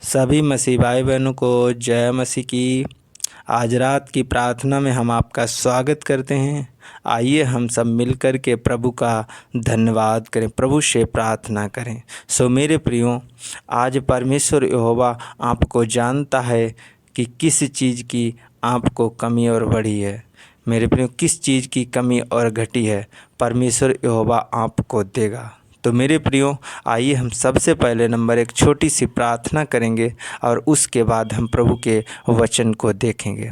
सभी मसीह भाई बहनों को जय मसीह की। आज रात की प्रार्थना में हम आपका स्वागत करते हैं। आइए हम सब मिलकर के प्रभु का धन्यवाद करें, प्रभु से प्रार्थना करें। सो मेरे प्रियो, आज परमेश्वर यहोवा आपको जानता है कि किस चीज़ की आपको कमी और बढ़ी है। मेरे प्रियो, किस चीज़ की कमी और घटी है परमेश्वर यहोवा आपको देगा। तो मेरे प्रियो, आइए हम सबसे पहले नंबर एक छोटी सी प्रार्थना करेंगे और उसके बाद हम प्रभु के वचन को देखेंगे।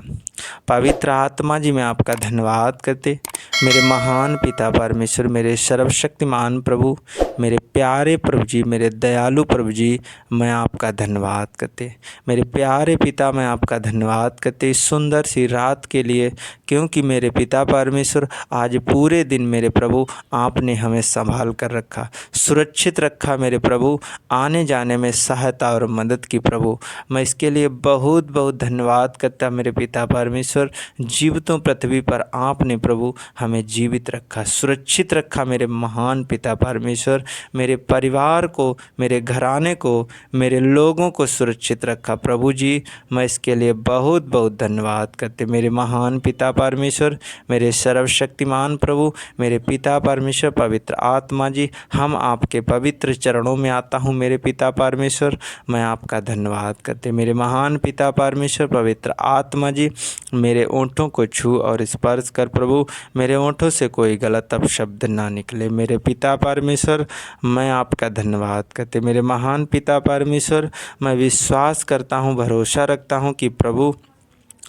पवित्र आत्मा जी, मैं आपका धन्यवाद करते, मेरे महान पिता परमेश्वर, मेरे सर्वशक्तिमान प्रभु, मेरे प्यारे प्रभु जी, मेरे दयालु प्रभु जी, मैं आपका धन्यवाद करते। मेरे प्यारे पिता, मैं आपका धन्यवाद करते इस सुंदर सी रात के लिए, क्योंकि मेरे पिता परमेश्वर आज पूरे दिन मेरे प्रभु आपने हमें संभाल कर रखा, सुरक्षित रखा मेरे प्रभु, आने जाने में सहायता और मदद की प्रभु। मैं इसके लिए बहुत बहुत धन्यवाद करता मेरे पिता परमेश्वर। जीवितों पृथ्वी पर आपने प्रभु हमें जीवित रखा, सुरक्षित रखा मेरे महान पिता परमेश्वर। मेरे परिवार को, मेरे घराने को, मेरे लोगों को सुरक्षित रखा प्रभु जी। मैं इसके लिए बहुत बहुत धन्यवाद करते मेरे महान पिता परमेश्वर, मेरे सर्वशक्तिमान प्रभु, मेरे पिता परमेश्वर। पवित्र आत्मा जी, हम आपके पवित्र चरणों में आता हूँ मेरे पिता परमेश्वर। मैं आपका धन्यवाद करते मेरे महान पिता परमेश्वर। पवित्र आत्मा जी, मेरे ओंठों को छू और स्पर्श कर प्रभु, मेरे ओंठों से कोई गलत अपशब्द ना निकले मेरे पिता परमेश्वर। मैं आपका धन्यवाद करते मेरे महान पिता परमेश्वर। मैं विश्वास करता हूँ, भरोसा रखता हूँ कि प्रभु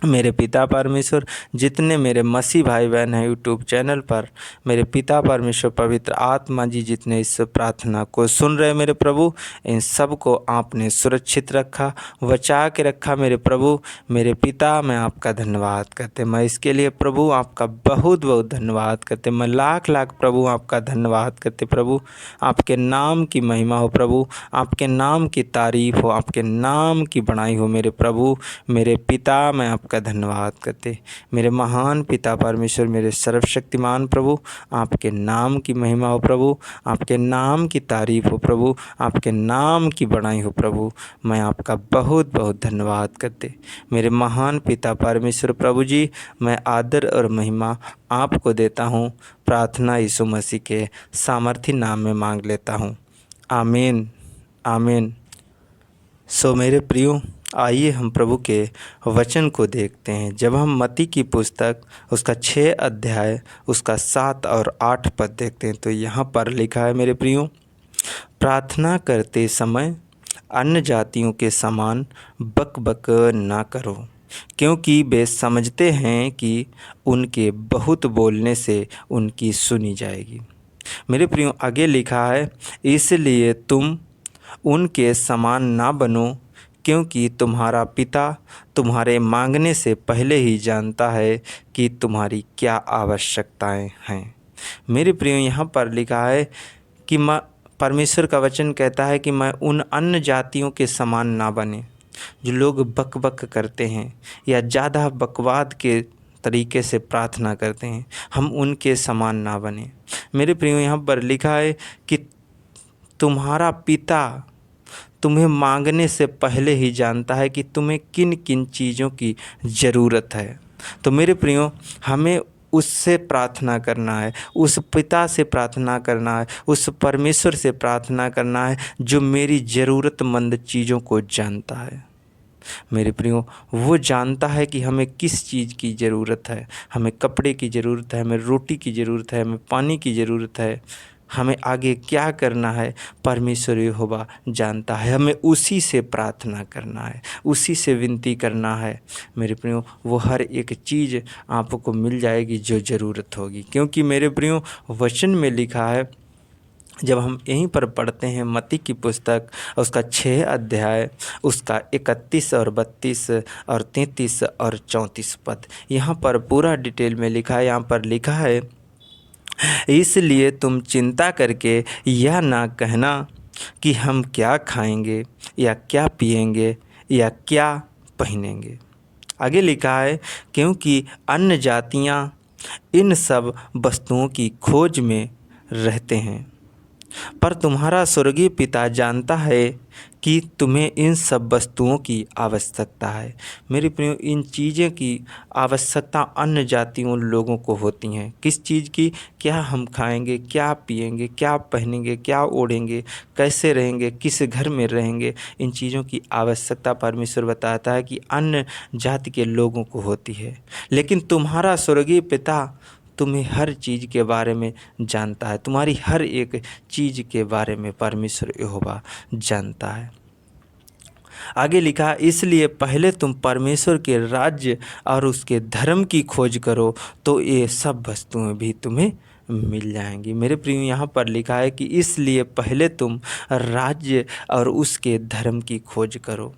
मेरे पिता परमेश्वर, जितने मेरे मसीह भाई बहन हैं यूट्यूब चैनल पर, मेरे पिता परमेश्वर पवित्र आत्मा जी जितने इस प्रार्थना को सुन रहे मेरे प्रभु, इन सब को आपने सुरक्षित रखा, बचा के रखा मेरे प्रभु। मेरे पिता, मैं आपका धन्यवाद करते, मैं इसके लिए प्रभु आपका बहुत बहुत धन्यवाद करते। मैं लाख लाख प्रभु आपका धन्यवाद करते प्रभु। आपके नाम की महिमा हो प्रभु, आपके नाम की तारीफ़ हो, आपके नाम की बड़ाई हो मेरे प्रभु। मेरे पिता, मैं का धन्यवाद करते मेरे महान पिता परमेश्वर, मेरे सर्वशक्तिमान प्रभु। आपके नाम की महिमा हो प्रभु, आपके नाम की तारीफ हो प्रभु, आपके नाम की बड़ाई हो प्रभु। मैं आपका बहुत बहुत धन्यवाद करते मेरे महान पिता परमेश्वर प्रभु जी। मैं आदर और महिमा आपको देता हूँ, प्रार्थना यीशु मसीह के सामर्थी नाम में मांग लेता हूँ, आमीन आमीन। सो मेरे प्रियो, आइए हम प्रभु के वचन को देखते हैं। जब हम मत्ती की पुस्तक उसका 6 अध्याय उसका 7 और 8 पद देखते हैं तो यहाँ पर लिखा है मेरे प्रियो, प्रार्थना करते समय अन्य जातियों के समान बक बक ना करो, क्योंकि वे समझते हैं कि उनके बहुत बोलने से उनकी सुनी जाएगी। मेरे प्रियो, आगे लिखा है, इसलिए तुम उनके समान ना बनो, क्योंकि तुम्हारा पिता तुम्हारे मांगने से पहले ही जानता है कि तुम्हारी क्या आवश्यकताएं हैं। मेरे प्रियो, यहाँ पर लिखा है कि परमेश्वर का वचन कहता है कि मैं उन अन्य जातियों के समान ना बने जो लोग बक बक करते हैं या ज़्यादा बकवाद के तरीके से प्रार्थना करते हैं, हम उनके समान ना बने। मेरे प्रियो, यहाँ पर लिखा है कि तुम्हारा पिता तुम्हें मांगने से पहले ही जानता है कि तुम्हें किन किन चीज़ों की ज़रूरत है। तो मेरे प्रियो, हमें उससे प्रार्थना करना है, उस पिता से प्रार्थना करना है, उस परमेश्वर से प्रार्थना करना है जो मेरी ज़रूरतमंद चीज़ों को जानता है। मेरे प्रियो, वो जानता है कि हमें किस चीज़ की ज़रूरत है। हमें कपड़े की ज़रूरत है, हमें रोटी की ज़रूरत है, हमें पानी की ज़रूरत है, हमें आगे क्या करना है परमेश्वर यहोवा जानता है। हमें उसी से प्रार्थना करना है, उसी से विनती करना है मेरे प्रियो। वो हर एक चीज़ आपको मिल जाएगी जो ज़रूरत होगी, क्योंकि मेरे प्रियो वचन में लिखा है, जब हम यहीं पर पढ़ते हैं मत्ती की पुस्तक उसका 6 अध्याय उसका 31 और 32 और 33 और 34 पद, यहाँ पर पूरा डिटेल में लिखा है। यहाँ पर लिखा है, इसलिए तुम चिंता करके यह ना कहना कि हम क्या खाएंगे या क्या पिएंगे या क्या पहनेंगे। आगे लिखा है, क्योंकि अन्य जातियां इन सब वस्तुओं की खोज में रहते हैं, पर तुम्हारा स्वर्गीय पिता जानता है कि तुम्हें इन सब वस्तुओं की आवश्यकता है। मेरे प्रियो, इन चीज़ों की आवश्यकता अन्य जातियों लोगों को होती हैं। किस चीज़ की? क्या हम खाएंगे, क्या पिएंगे, क्या पहनेंगे, क्या ओढ़ेंगे, कैसे रहेंगे, किस घर में रहेंगे, इन चीज़ों की आवश्यकता परमेश्वर बताता है कि अन्य जाति के लोगों को होती है। लेकिन तुम्हारा स्वर्गीय पिता तुम्हें हर चीज़ के बारे में जानता है। तुम्हारी हर एक चीज़ के बारे में परमेश्वर यहोवा जानता है। आगे लिखा है, इसलिए पहले तुम परमेश्वर के राज्य और उसके धर्म की खोज करो तो ये सब वस्तुएं भी तुम्हें मिल जाएंगी। मेरे प्रिय, यहाँ पर लिखा है कि इसलिए पहले तुम राज्य और उसके धर्म की खोज करो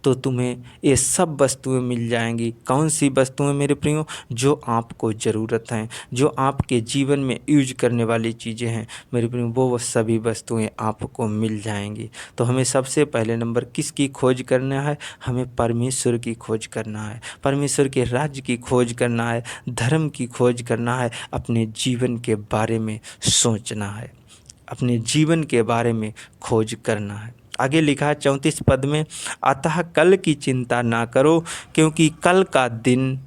तो तुम्हें ये सब वस्तुएं मिल जाएंगी। कौन सी वस्तुएं मेरे प्रियो? जो आपको ज़रूरत हैं, जो आपके जीवन में यूज करने वाली चीज़ें हैं मेरे प्रियो, वो सभी वस्तुएं आपको मिल जाएंगी। तो हमें सबसे पहले नंबर किसकी खोज करना है? हमें परमेश्वर की खोज करना है, परमेश्वर के राज्य की खोज करना है, धर्म की खोज करना है, अपने जीवन के बारे में सोचना है, अपने जीवन के बारे में खोज करना है। आगे लिखा है 34 पद में, अतः कल की चिंता ना करो क्योंकि कल का दिन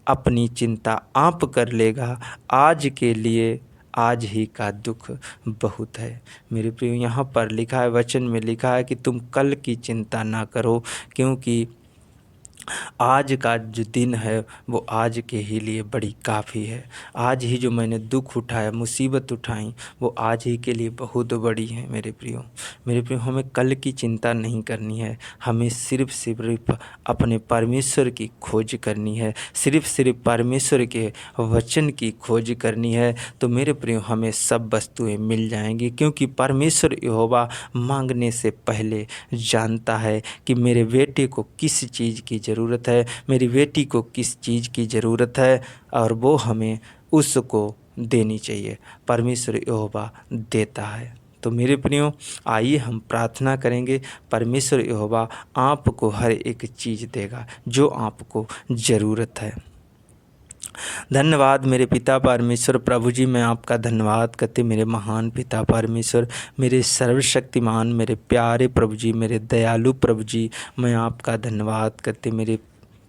अपनी चिंता आप कर लेगा, आज के लिए आज ही का दुख बहुत है। मेरे प्रियो, यहाँ पर लिखा है, वचन में लिखा है कि तुम कल की चिंता ना करो क्योंकि आज का जो दिन है वो आज के ही लिए बड़ी काफ़ी है। आज ही जो मैंने दुख उठाया, मुसीबत उठाई, वो आज ही के लिए बहुत बड़ी है। मेरे प्रियो, हमें कल की चिंता नहीं करनी है। हमें सिर्फ अपने परमेश्वर की खोज करनी है, सिर्फ परमेश्वर के वचन की खोज करनी है। तो मेरे प्रियो, हमें सब वस्तुएं मिल जाएंगी क्योंकि परमेश्वर यहोवा मांगने से पहले जानता है कि मेरे बेटे को किस चीज़ की ज़रूरत है, मेरी बेटी को किस चीज़ की ज़रूरत है, और वो हमें उसको देनी चाहिए। परमेश्वर यहोवा देता है। तो मेरे प्रियो, आइए हम प्रार्थना करेंगे। परमेश्वर यहोवा आपको हर एक चीज़ देगा जो आपको ज़रूरत है। धन्यवाद मेरे पिता परमेश्वर। प्रभु जी, मैं आपका धन्यवाद करते मेरे महान पिता परमेश्वर, मेरे सर्वशक्तिमान, मेरे प्यारे प्रभु जी, मेरे दयालु प्रभु जी, मैं आपका धन्यवाद करते मेरे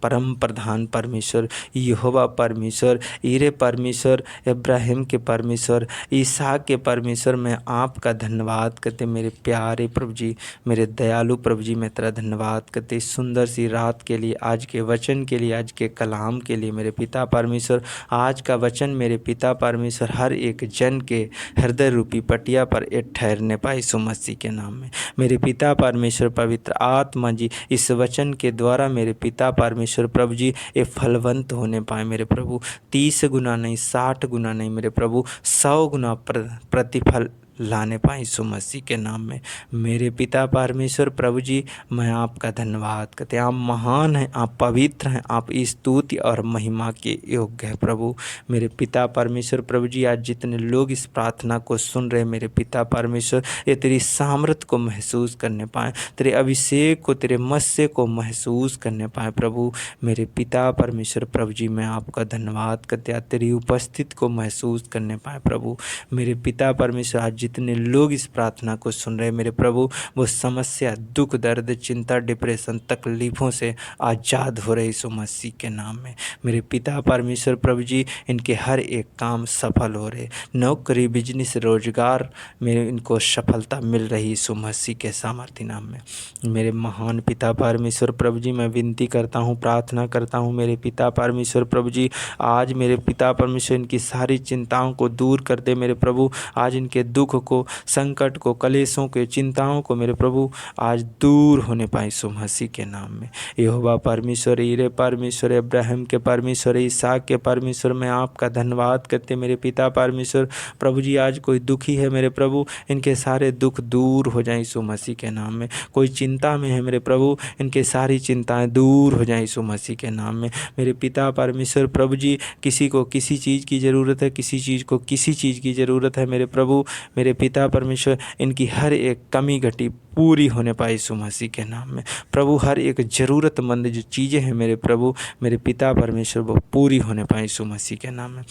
परम प्रधान परमेश्वर, यहोवा परमेश्वर, ईरे परमेश्वर, इब्राहिम के परमेश्वर, इसहाक के परमेश्वर, मैं आपका धन्यवाद करते मेरे प्यारे प्रभु जी, मेरे दयालु प्रभु जी, मैं तेरा धन्यवाद करते सुंदर सी रात के लिए, आज के वचन के लिए, आज के कलाम के लिए। मेरे पिता परमेश्वर, आज का वचन मेरे पिता परमेश्वर हर एक जन के हृदय रूपी पटिया पर एक ठहरने पाए यीशु मसीह के नाम में। मेरे पिता परमेश्वर, पवित्र आत्मा जी इस वचन के द्वारा मेरे पिता परमेश्वर प्रभु जी ये फलवंत होने पाए मेरे प्रभु। 30 गुना नहीं, 60 गुना नहीं मेरे प्रभु, 100 गुना प्रतिफल लाने पाए यीशु मसीह के नाम में। मेरे पिता परमेश्वर प्रभु जी, मैं आपका धन्यवाद करते हैं। आप महान हैं, आप पवित्र हैं, आप स्तुति और महिमा के योग्य हैं प्रभु। मेरे पिता परमेश्वर प्रभु जी, आज जितने लोग इस प्रार्थना को सुन रहे हैं मेरे पिता परमेश्वर, ये तेरी सामर्थ को महसूस करने पाएँ, तेरे अभिषेक को, तेरे मत्स्य को महसूस करने पाएँ प्रभु। मेरे पिता परमेश्वर प्रभु जी, मैं आपका धन्यवाद करते हैं, तेरी उपस्थिति को महसूस करने पाएँ प्रभु। मेरे पिता परमेश्वर, आज जितने लोग इस प्रार्थना को सुन रहे हैं मेरे प्रभु, वो समस्या, दुख, दर्द, चिंता, डिप्रेशन, तकलीफ़ों से आज़ाद हो रहे यीशु मसीह के नाम में। मेरे पिता परमेश्वर प्रभु जी, इनके हर एक काम सफल हो रहे, नौकरी, बिजनेस, रोजगार, मेरे इनको सफलता मिल रही यीशु मसीह के सामर्थ्य नाम में। मेरे महान पिता परमेश्वर प्रभु जी, मैं विनती करता हूँ, प्रार्थना करता हूँ मेरे पिता परमेश्वर प्रभु जी, आज मेरे पिता परमेश्वर इनकी सारी चिंताओं को दूर कर दे मेरे प्रभु। आज इनके दुख को, संकट को, कलेशों के, चिंताओं को मेरे प्रभु आज दूर होने पाए यीशु मसीह के नाम में। यहोवा परमेश्वर, ईरे परमेश्वर, इब्राहिम के परमेश्वर, इसहाक के परमेश्वर, मैं आपका धन्यवाद करते मेरे पिता परमेश्वर प्रभु जी। आज कोई दुखी है मेरे प्रभु, इनके सारे दुख दूर हो जाए यीशु मसीह के नाम में। कोई चिंता में है मेरे प्रभु, इनके सारी चिंताएं दूर हो जाए यीशु मसीह के नाम में। मेरे पिता परमेश्वर प्रभु जी, किसी को किसी चीज़ की ज़रूरत है, किसी चीज़ को किसी चीज़ की ज़रूरत है मेरे प्रभु। मेरे पिता परमेश्वर, इनकी हर एक कमी घटी पूरी होने पाए यीशु मसीह के नाम में प्रभु। हर एक ज़रूरतमंद जो चीज़ें हैं मेरे प्रभु, मेरे पिता परमेश्वर, वो पूरी होने पाए यीशु मसीह के नाम में।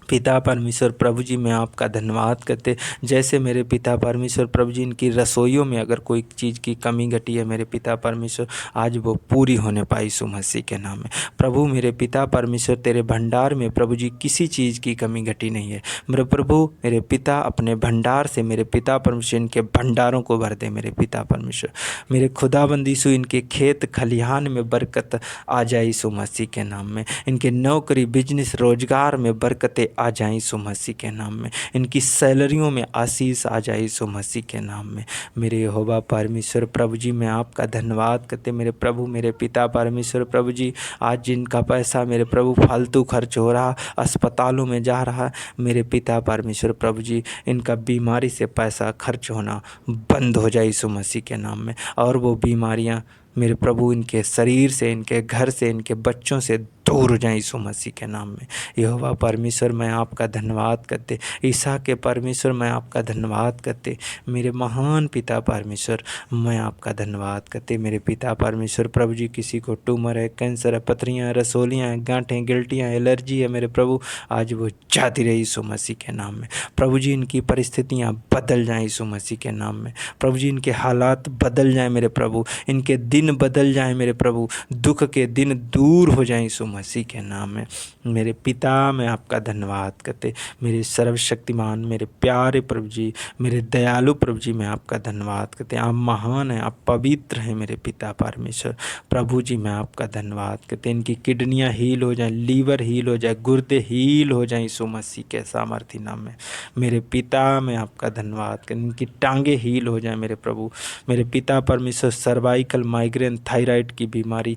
पिता परमेश्वर प्रभु जी, मैं आपका धन्यवाद करते, जैसे मेरे पिता परमेश्वर प्रभु जी, इनकी रसोइयों में अगर कोई चीज़ की कमी घटी है मेरे पिता परमेश्वर, आज वो पूरी होने पाई यीशु मसीह के नाम में। प्रभु मेरे पिता परमेश्वर, तेरे भंडार में प्रभु जी किसी चीज़ की कमी घटी नहीं है मेरे प्रभु। मेरे पिता अपने भंडार से मेरे पिता परमेश्वर इनके भंडारों को भर दे मेरे पिता परमेश्वर। मेरे खुदाबंद यीशु, इनके खेत खलिहान में बरकत आ जाए यीशु मसीह के नाम में। इनके नौकरी बिजनेस रोजगार में बरकतें आ जाए यीशु मसीह के नाम में। इनकी सैलरियों में आशीष आ जाए यीशु मसीह के नाम में। मेरे यहोवा परमेश्वर प्रभु जी, मैं आपका धन्यवाद करते मेरे प्रभु। मेरे पिता परमेश्वर प्रभु जी, आज जिनका पैसा मेरे प्रभु फालतू खर्च हो रहा, अस्पतालों में जा रहा, मेरे पिता परमेश्वर प्रभु जी, इनका बीमारी से पैसा खर्च होना बंद हो जाए यीशु मसीह के नाम में। और वो बीमारियां मेरे प्रभु इनके शरीर से, इनके घर से, इनके बच्चों से दूर हो जाए यीशु मसीह के नाम में। यहोवा परमेश्वर, मैं आपका धन्यवाद करते, ईसा के परमेश्वर मैं आपका धन्यवाद करते, मेरे महान पिता परमेश्वर मैं आपका धन्यवाद करते। मेरे पिता परमेश्वर प्रभु जी, किसी को ट्यूमर है, कैंसर है, पथरियाँ हैं, रसोलियाँ हैं, गांठें, गिल्टियाँ, एलर्जी है मेरे प्रभु, आज वो जाती रही यीशु मसीह के नाम में। प्रभु जी, इनकी परिस्थितियाँ बदल जाएँ यीशु मसीह के नाम में। प्रभु जी, इनके हालात बदल जाएँ मेरे प्रभु, इनके दिन बदल जाएँ मेरे प्रभु, दुख के दिन दूर हो जाएँ यीशु मसीह के नाम में। मेरे पिता, मैं आपका धन्यवाद करते, मेरे सर्वशक्तिमान, मेरे प्यारे प्रभु जी, मेरे दयालु प्रभु जी, मैं आपका धन्यवाद करते। आप महान हैं, आप पवित्र हैं मेरे पिता परमेश्वर प्रभु जी, मैं आपका धन्यवाद करते। इनकी किडनियाँ हील हो जाएं, लीवर हील हो जाए, गुर्दे हील हो जाएं यीशु मसीह के सामर्थी नाम में। मेरे पिता, मैं आपका धन्यवाद करते, इनकी टांगें हील हो जाएं मेरे प्रभु। मेरे पिता परमेश्वर, सर्वाइकल, माइग्रेन, थायराइड की बीमारी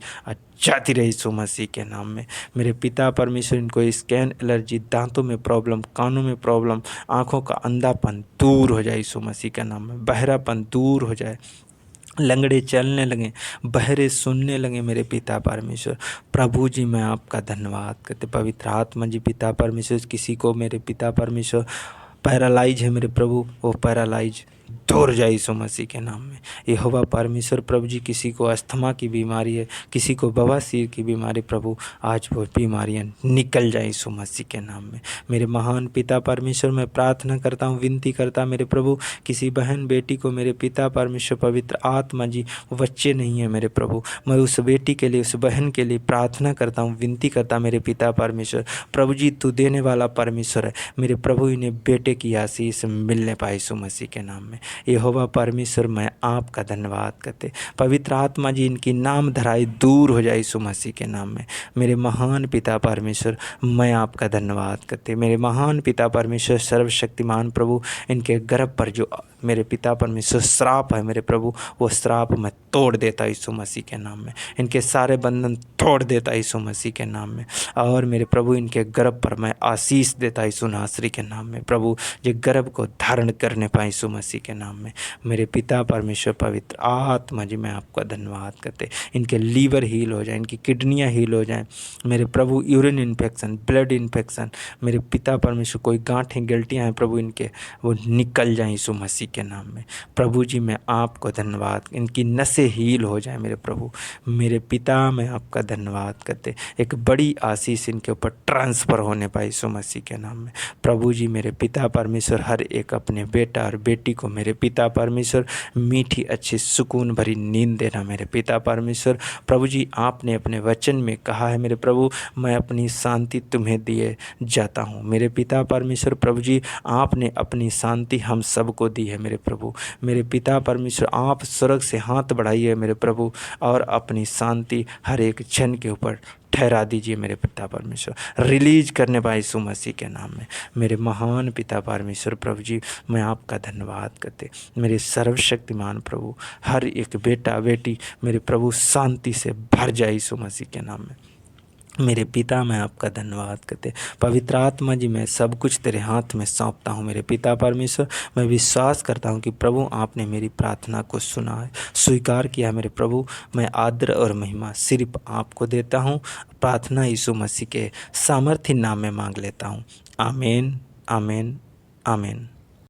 जाती रही यीशु मसीह के नाम में। मेरे पिता परमेश्वर, इनको स्कैन एलर्जी, दांतों में प्रॉब्लम, कानों में प्रॉब्लम, आँखों का अंधापन दूर हो जाए यीशु मसीह के नाम में। बहरापन दूर हो जाए, लंगड़े चलने लगे, बहरे सुनने लगे मेरे पिता परमेश्वर प्रभु जी, मैं आपका धन्यवाद करते। पवित्र आत्मा जी, पिता परमेश्वर, किसी को मेरे पिता परमेश्वर पैरालाइज है मेरे प्रभु, वो पैरालाइज दूर जाए यीशु मसीह के नाम में। यहोवा परमेश्वर प्रभु जी, किसी को अस्थमा की बीमारी है, किसी को बवासीर की बीमारी, प्रभु आज वो बीमारियां निकल जाए यीशु मसीह के नाम में। मेरे महान पिता परमेश्वर, मैं प्रार्थना करता हूँ, विनती करता मेरे प्रभु, किसी बहन बेटी को मेरे पिता परमेश्वर पवित्र आत्मा जी, बच्चे नहीं है मेरे प्रभु, मैं उस बेटी के लिए, उस बहन के लिए प्रार्थना करता हूँ, विनती करता मेरे पिता परमेश्वर प्रभु जी, तू देने वाला परमेश्वर है मेरे प्रभु, इन्हें बेटे की आशीष मिलने पाए यीशु मसीह के नाम में। यहोवा परमेश्वर, मैं आपका धन्यवाद करते। पवित्र आत्मा जी, इनकी नाम धराई दूर हो जाए यीशु मसीह के नाम में। मेरे महान पिता परमेश्वर, मैं आपका धन्यवाद करते। मेरे महान पिता परमेश्वर सर्वशक्तिमान प्रभु, इनके गर्भ पर जो मेरे पिता परमेश्वर श्राप है मेरे प्रभु, वो श्राप मैं तोड़ देता यीशु मसीह के नाम में। इनके सारे बंधन तोड़ देता यीशु मसीह के नाम में। और मेरे प्रभु, इनके गर्भ पर मैं आशीष देता यीशु नासरी के नाम में। प्रभु, ये गर्भ को धारण करने पाए यीशु मसीह के नाम में। मेरे पिता परमेश्वर पवित्र आत्मा जी, मैं आपका धन्यवाद करते। इनके लीवर हील हो जाए, इनकी किडनियाँ हील हो जाएं मेरे प्रभु। यूरिन इन्फेक्शन, ब्लड इन्फेक्शन, मेरे पिता परमेश्वर, कोई गांठें गिल्टियाँ हैं प्रभु, इनके वो निकल जाएं यीशु मसीह के नाम में। प्रभु जी, मैं आपको धन्यवाद, इनकी नसें हील हो जाए मेरे प्रभु। मेरे पिता, मैं आपका धन्यवाद करते। एक बड़ी आशीष इनके ऊपर ट्रांसफ़र होने पाए यीशु मसीह के नाम में। प्रभु जी, मेरे पिता परमेश्वर, हर एक अपने बेटा और बेटी को मेरे पिता परमेश्वर मीठी अच्छी सुकून भरी नींद देना मेरे पिता परमेश्वर। प्रभु जी, आपने अपने वचन में कहा है मेरे प्रभु, मैं अपनी शांति तुम्हें दिए जाता हूँ मेरे पिता परमेश्वर। प्रभु जी, आपने अपनी शांति हम सबको दी है मेरे प्रभु। मेरे पिता परमेश्वर, आप स्वर्ग से हाथ बढ़ाइए मेरे प्रभु, और अपनी शांति हर एक जन के ऊपर ठहरा दीजिए मेरे पिता परमेश्वर, रिलीज करने पाए यीशु मसीह के नाम में। मेरे महान पिता परमेश्वर प्रभु जी, मैं आपका धन्यवाद करते। मेरे सर्वशक्तिमान प्रभु, हर एक बेटा बेटी मेरे प्रभु शांति से भर जाए यीशु मसीह के नाम में। मेरे पिता, मैं आपका धन्यवाद करते। पवित्र आत्मा जी, मैं सब कुछ तेरे हाथ में सौंपता हूँ मेरे पिता परमेश्वर। मैं विश्वास करता हूँ कि प्रभु, आपने मेरी प्रार्थना को सुना है, स्वीकार किया मेरे प्रभु। मैं आदर और महिमा सिर्फ आपको देता हूँ। प्रार्थना यीशु मसीह के सामर्थी नाम में मांग लेता हूँ। आमीन, आमीन, आमीन।